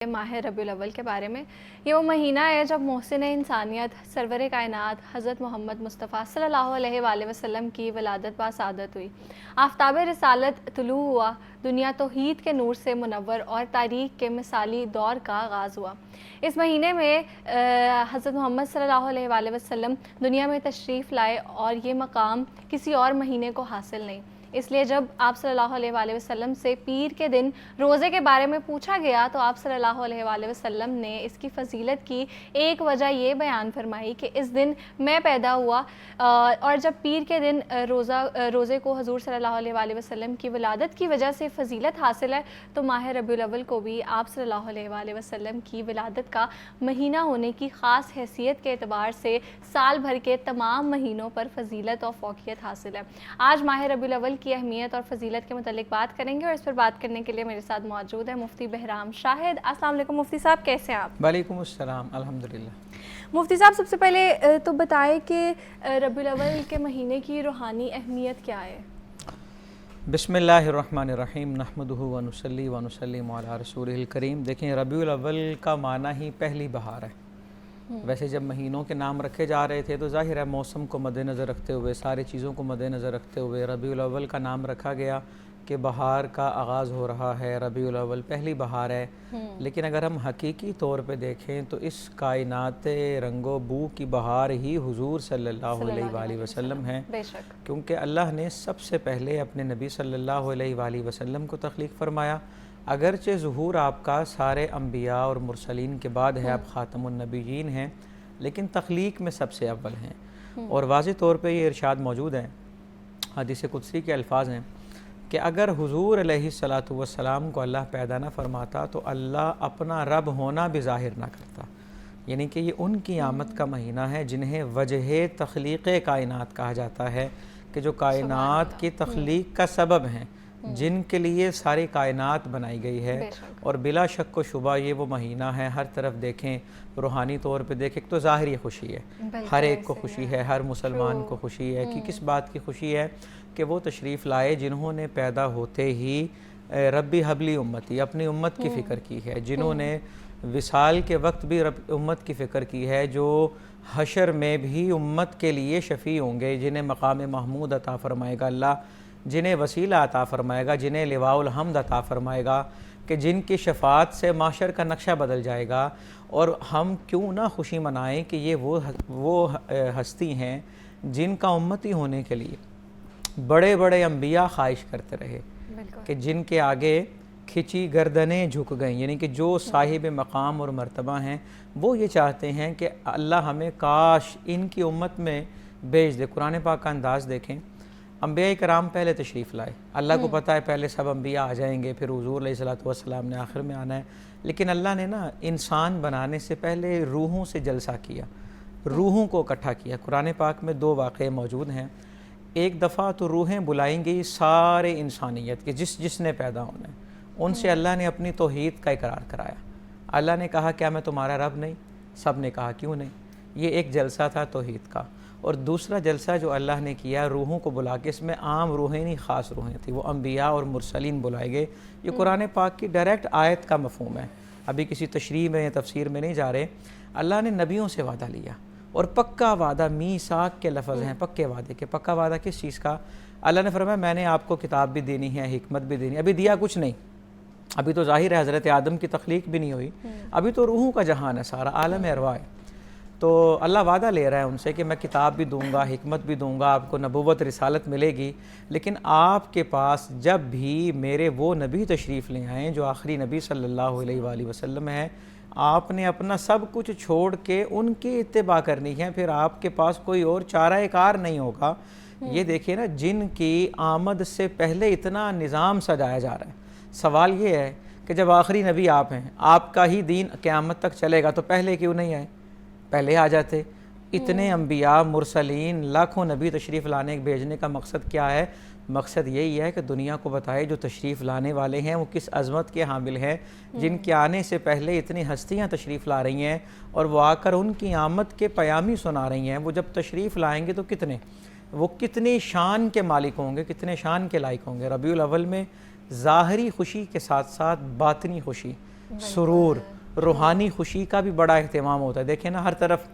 माह रबीउल अव्वल के बारे में। ये वो महीना है जब मोहसिन इंसानियत सरवर कायनात हज़रत मोहम्मद मुस्तफ़ा सल्लल्लाहु अलैहि वसल्लम की वलादत बासादत हुई। आफ्ताब रिसालत तुलू हुआ, दुनिया तौहीद के नूर से मुनव्वर और तारीख़ के मिसाली दौर का आगाज़ हुआ। इस महीने में हज़रत मोहम्मद सल्लल्लाहु अलैहि वसल्लम दुनिया में तशरीफ़ लाए और ये मकाम किसी और महीने को हासिल नहीं। इसलिए जब आप सल्लल्लाहु अलैहि वसल्लम से पीर के दिन रोज़े के बारे में पूछा गया तो आप सल्लल्लाहु अलैहि वसल्लम ने इसकी फ़जीलत की एक वजह ये बयान फरमाई कि इस दिन मैं पैदा हुआ और जब पीर के दिन रोज़े को हुज़ूर सल्लल्लाहु अलैहि वसल्लम की विलादत की वजह से फ़जीलत हासिल है तो माह रबीउल अव्वल को भी आप सल्लल्लाहु अलैहि वसल्लम की विलादत का महीना होने की ख़ास हैसियत के एतबार से साल भर के तमाम महीनों पर फ़जीलत और फ़ौक़ियत हासिल है। आज माह रबीउल अव्वल की अहमियत और फ़जीलत के मुतालिक बात करेंगे और इस पर बात करने के लिए मेरे साथ मौजूद है मुफ्ती बहराम शाहिद। अस्सलाम वालेकुम मुफ्ती साहब, कैसे हैं आप? वालेकुम अस्सलाम, अल्हम्दुलिल्लाह। मुफ्ती साहब, सबसे पहले तो बताएं कि रबीउल अव्वल के महीने की रूहानी अहमियत क्या है? बिस्मिल्लाहिर्रहमानिर्रहीम, नहमदुहु व नुसल्ली व नुसल्लिमु अला रसूलिहिल करीम। देखें, रबीउल अव्वल का माना ही पहली बहार है। वैसे जब महीनों के नाम रखे जा रहे थे तो ज़ाहिर है मौसम को मद्देनज़र रखते हुए, सारी चीज़ों को मद्देनज़र रखते हुए रबीउल अव्वल का नाम रखा गया कि बहार का आगाज़ हो रहा है, रबीउल अव्वल पहली बहार है। लेकिन अगर हम हकीकी तौर पे देखें तो इस कायनात रंगो बू की बहार ही हुज़ूर सल्लल्लाहु अलैहि वसल्लम है, क्योंकि अल्लाह ने सबसे पहले अपने नबी सल्लल्लाहु अलैहि वसल्लम को तख्लीक़ फ़रमाया। अगरचे ज़ुहूर आपका सारे अम्बिया और मुरसलीन के बाद है, आप ख़ातमुन नबिय्यीन हैं, लेकिन तख्लीक़ में सबसे अव्वल हैं। और वाज़ेह तौर पे ये इरशाद मौजूद है, हदीस कुदसी के अल्फाज हैं कि अगर हुज़ूर अलैहिस्सलातु वस्सलाम को अल्लाह पैदा ना फरमाता तो अल्लाह अपना रब होना भी ज़ाहिर ना करता। यानी कि ये उनकी आमद का महीना है जिन्हें वजह तख्लीक़ कायनात कहा जाता है, कि जो कायनात की तख्लीक़ का सबब हैं, जिनके लिए सारी कायनात बनाई गई है। और बिला शक व शुबा ये वो महीना है, हर तरफ देखें, रूहानी तौर पे देखें तो ज़ाहिरी खुशी है, हर एक को खुशी है, हर मुसलमान को खुशी है। कि किस बात की खुशी है? कि वो तशरीफ़ लाए जिन्होंने पैदा होते ही रब्बी हबली उम्मती, अपनी उम्मत की फ़िक्र की है, जिन्होंने विसाल के वक्त भी उम्मत की फ़िक्र की है, जो हशर में भी उम्मत के लिए शफ़ी होंगे, जिन्हें मकाम महमूद अता फ़रमाएगा अल्लाह, जिन्हें वसीला अता फ़रमाएगा, जिन्हें लिवाउल हम्द अता फ़रमाएगा, कि जिनकी शफ़ाअत से माशर का नक्शा बदल जाएगा। और हम क्यों ना खुशी मनाएं कि ये वो हस्ती हैं जिनका उम्मती होने के लिए बड़े बड़े अम्बिया ख्वाहिश करते रहे, कि जिनके आगे खिंची गर्दनें झुक गईं। यानी कि जो साहिब मकाम और मर्तबा हैं वो ये चाहते हैं कि अल्लाह हमें काश इनकी उम्मत में भेज दे। कुरान पाक का अंदाज़ देखें, अम्बिया कराम पहले तशरीफ़ लाए, अल्लाह को पता है पहले सब अम्बिया आ जाएंगे, फिर हुज़ूर अलैहिस्सलातु वस्सलाम ने आखिर में आना है। लेकिन अल्लाह ने ना इंसान बनाने से पहले रूहों से जलसा किया, रूहों को इकट्ठा किया। कुरान पाक में दो वाक़े मौजूद हैं। एक दफ़ा तो रूहें बुलाएंगी सारे इंसानियत के, जिसने पैदा होना है, उनसे अल्लाह ने अपनी तौहीद का इकरार कराया। अल्लाह ने कहा क्या मैं तुम्हारा रब नहीं? सब ने कहा क्यों नहीं। ये एक जलसा था तौहीद का। और दूसरा जलसा जो अल्लाह ने किया रूहों को बुला के, इसमें आम रूहें नहीं, ख़ास रूहें थी, वो अम्बिया और मुरसलीन बुलाए गए। ये कुरान पाक की डायरेक्ट आयत का मफ़हूम है, अभी किसी तशरीह में या तफसीर में नहीं जा रहे। अल्लाह ने नबियों से वादा लिया, और पक्का वादा, मीसाक के लफ्ज़ हैं, पक्के वादे के। पक्का वादा किस चीज़ का? अल्लाह ने फरमाया मैंने आपको किताब भी देनी है, हिकमत भी देनी है। अभी दिया कुछ नहीं, अभी तो ज़ाहिर है हज़रत आदम की तख्लीक भी नहीं हुई, अभी तो रूहों का जहान है, सारा आलम अरवाह है। तो अल्लाह वादा ले रहा है उनसे कि मैं किताब भी दूंगा, हिकमत भी दूंगा, आपको नबूवत रिसालत मिलेगी, लेकिन आपके पास जब भी मेरे वो नबी तशरीफ़ ले आएँ जो आखिरी नबी सल्लल्लाहु अलैहि वसल्लम है, आपने अपना सब कुछ छोड़ के उनकी इत्तिबा करनी है, फिर आपके पास कोई और चारा कार नहीं होगा। ये देखिए ना, जिनकी आमद से पहले इतना निज़ाम सजाया जा रहा है। सवाल ये है कि जब आखिरी नबी आप हैं, आपका ही दीन क़यामत तक चलेगा, तो पहले क्यों नहीं आए? पहले आ जाते। इतने अम्बिया मुरसलीन लाखों नबी तशरीफ़ लाने भेजने का मकसद क्या है? मकसद यही है कि दुनिया को बताए जो तशरीफ़ लाने वाले हैं वो किस अज़मत के हामिल हैं, जिनके आने से पहले इतनी हस्तियाँ तशरीफ़ ला रही हैं और वो आकर उनकी आमद के पयामी सुना रही हैं। वो जब तशरीफ़ लाएंगे तो वो कितनी शान के मालिक होंगे, कितने शान के लायक होंगे। रबीउल अव्वल में ज़ाहरी खुशी के साथ साथ बातनी खुशी, سرور، روحانی خوشی کا بھی بڑا اہتمام ہوتا ہے. دیکھیں نا ہر طرف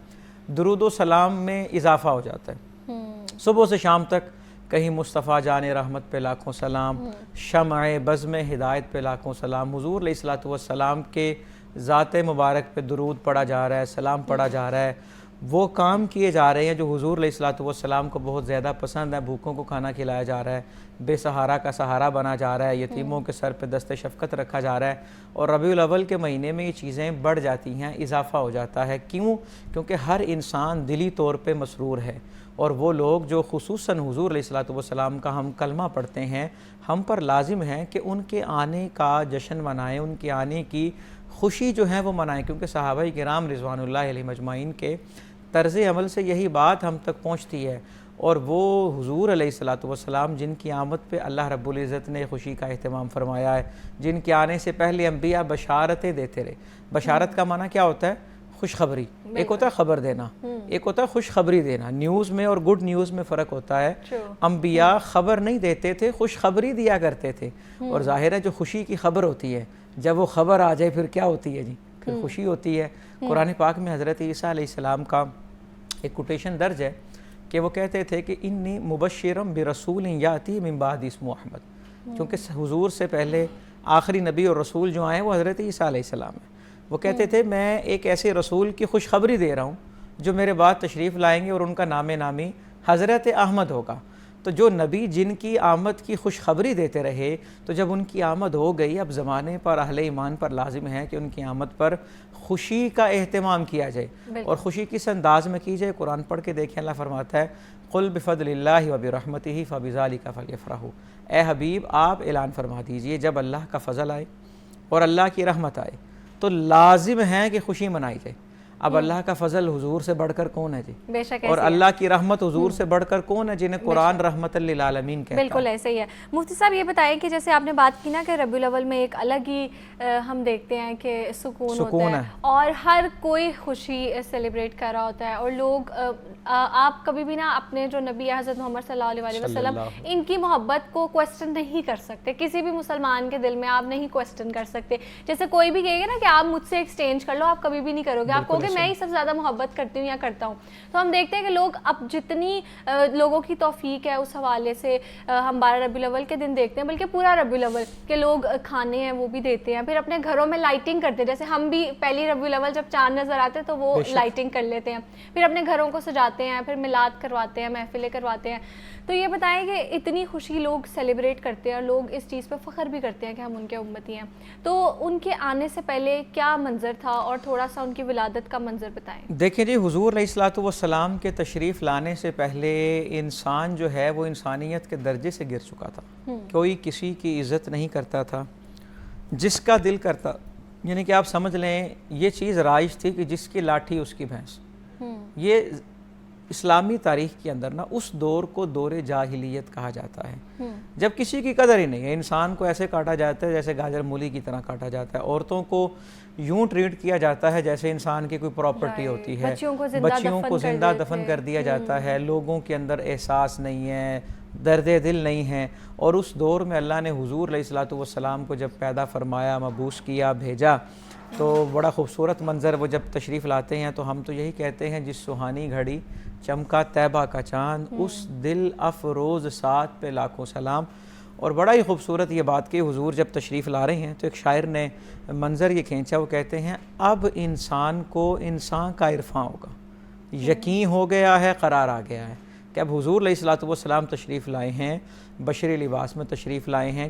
درود و سلام میں اضافہ ہو جاتا ہے. صبح سے شام تک کہیں مصطفیٰ جان رحمت پہ لاکھوں سلام، شمع بزم ہدایت پہ لاکھوں سلام، حضور علیہ الصلوۃ والسلام کے ذات مبارک پہ درود پڑھا جا رہا ہے، سلام پڑھا جا رہا ہے. وہ کام کیے جا رہے ہیں جو حضور علیہ الصلوۃ والسلام کو بہت زیادہ پسند ہے. بھوکوں کو کھانا کھلایا جا رہا ہے، بے سہارا کا سہارا بنا جا رہا ہے، یتیموں کے سر پہ دست شفقت رکھا جا رہا ہے. اور ربیع الاول کے مہینے میں یہ چیزیں بڑھ جاتی ہیں، اضافہ ہو جاتا ہے. کیوں؟ کیونکہ ہر انسان دلی طور پہ مسرور ہے. اور وہ لوگ جو خصوصاً حضور علیہ الصلوۃ والسلام کا ہم کلمہ پڑھتے ہیں، ہم پر لازم ہے کہ ان کے آنے کا جشن منائیں، ان کے آنے کی خوشی جو ہے وہ منائیں. کیونکہ صحابہ کرام رضوان اللہ علیہ مجمعین کے طرز عمل سے یہی بات ہم تک پہنچتی ہے. اور وہ حضور علیہ الصلوۃ والسلام جن کی آمد پہ اللہ رب العزت نے خوشی کا اہتمام فرمایا ہے، جن کے آنے سے پہلے انبیاء بشارتیں دیتے رہے. بشارت کا معنی کیا ہوتا ہے؟ خوشخبری. ایک ہوتا ہے خبر دینا، ایک ہوتا ہے خوشخبری دینا. نیوز میں اور گڈ نیوز میں فرق ہوتا ہے. انبیاء خبر نہیں دیتے تھے، خوشخبری دیا کرتے تھے. اور ظاہر ہے جو خوشی کی خبر ہوتی ہے، جب وہ خبر آ جائے پھر کیا ہوتی ہے جی؟ پھر خوشی ہوتی ہے. قرآن پاک میں حضرت عیسیٰ علیہ السلام کا ایک کوٹیشن درج ہے کہ وہ کہتے تھے کہ انی مبشرم برسول یاتی من بعد اسمہ احمد. کیونکہ حضور سے پہلے آخری نبی اور رسول جو آئے ہیں وہ حضرت عیسیٰ علیہ السلام ہیں. وہ کہتے تھے میں ایک ایسے رسول کی خوشخبری دے رہا ہوں جو میرے بعد تشریف لائیں گے اور ان کا نام نامی حضرت احمد ہوگا. تو جو نبی جن کی آمد کی خوشخبری دیتے رہے، تو جب ان کی آمد ہو گئی، اب زمانے پر اہل ایمان پر لازم ہے کہ ان کی آمد پر خوشی کا اہتمام کیا جائے. اور خوشی کس انداز میں کی جائے؟ قرآن پڑھ کے دیکھیں، اللہ فرماتا ہے قل بفضل اللہ وبرحمتہ فبذلک فلیفرحوا. اے حبیب آپ اعلان فرما دیجئے جب اللہ کا فضل آئے اور اللہ کی رحمت آئے تو لازم ہے کہ خوشی منائی جائے. اب اللہ کا فضل حضور سے بڑھ کر کون ہے جی؟ بے شک. اور اللہ کی رحمت حضور سے بڑھ کر کون ہے جنہیں قرآن رحمت للعالمین کہتا ہے؟ بالکل ایسے ہی ہے. مفتی صاحب یہ بتائیں کہ جیسے آپ نے بات کی نا کہ ربیع الاول میں ایک الگ ہی ہم دیکھتے ہیں کہ سکون ہوتا ہے اور ہر کوئی خوشی سیلیبریٹ کر رہا ہوتا ہے. اور لوگ آپ کبھی بھی نا اپنے جو نبی حضرت محمد صلی اللہ علیہ وسلم ان کی محبت کو کوسچن نہیں کر سکتے. کسی بھی مسلمان کے دل میں آپ نہیں کوسچن کر سکتے. جیسے کوئی بھی کہے گا نا کہ آپ مجھ سے ایکسچینج کر لو، آپ کبھی بھی نہیں کرو گے. آپ کہو گے میں ہی سب سے زیادہ محبت کرتی ہوں یا کرتا ہوں. تو ہم دیکھتے ہیں کہ لوگ اب جتنی لوگوں کی توفیق ہے اس حوالے سے ہم 12 ربیع الاول کے دن دیکھتے ہیں، بلکہ پورا ربیع الاول کے لوگ کھانے ہیں وہ بھی دیتے ہیں. پھر اپنے گھروں میں لائٹنگ کرتے ہیں، جیسے ہم بھی پہلی ربیع الاول جب چاند نظر آتے ہیں تو وہ لائٹنگ کر لیتے ہیں. پھر اپنے گھروں کو سجاتے ہیں، پھر میلاد کرواتے ہیں، محفلیں کرواتے ہیں. تو یہ بتائیں کہ اتنی خوشی لوگ سیلیبریٹ کرتے ہیں اور لوگ اس چیز پہ فخر بھی کرتے ہیں کہ ہم ان کے امتی ہیں. تو ان کے آنے سے پہلے کیا منظر تھا اور تھوڑا سا ان کی ولادت کا منظر بتائیں. دیکھیں جی، حضور علیہ الصلوۃ والسلام کے تشریف لانے سے پہلے انسان جو ہے وہ انسانیت کے درجے سے گر چکا تھا. کوئی کسی کی عزت نہیں کرتا تھا. جس کا دل کرتا، یعنی کہ آپ سمجھ لیں یہ چیز رائج تھی کہ جس کی لاٹھی اس کی بھینس. یہ اسلامی تاریخ کے اندر نا اس دور کو دور جاہلیت کہا جاتا ہے، جب کسی کی قدر ہی نہیں ہے. انسان کو ایسے کاٹا جاتا ہے جیسے گاجر مولی کی طرح کاٹا جاتا ہے. عورتوں کو یوں ٹریٹ کیا جاتا ہے جیسے انسان کی کوئی پراپرٹی ہوتی ہے. بچیوں کو زندہ دفن کر دیا جاتا ہے. لوگوں کے اندر احساس نہیں ہے، درد دل نہیں ہے. اور اس دور میں اللہ نے حضور علیہ الصلوۃ والسلام کو جب پیدا فرمایا، مبعوث کیا، بھیجا، تو بڑا خوبصورت منظر وہ جب تشریف لاتے ہیں تو ہم تو یہی کہتے ہیں جس سہانی گھڑی چمکا طیبہ کا چاند، اس دل افروز ساتھ پہ لاکھوں سلام. اور بڑا ہی خوبصورت یہ بات کہ حضور جب تشریف لا رہے ہیں تو ایک شاعر نے منظر یہ کھینچا. وہ کہتے ہیں اب انسان کو انسان کا عرفاں ہوگا، یقین ہو گیا ہے، قرار آ گیا ہے کہ اب حضور علیہ الصلوۃ والسلام تشریف لائے ہیں، بشری لباس میں تشریف لائے ہیں.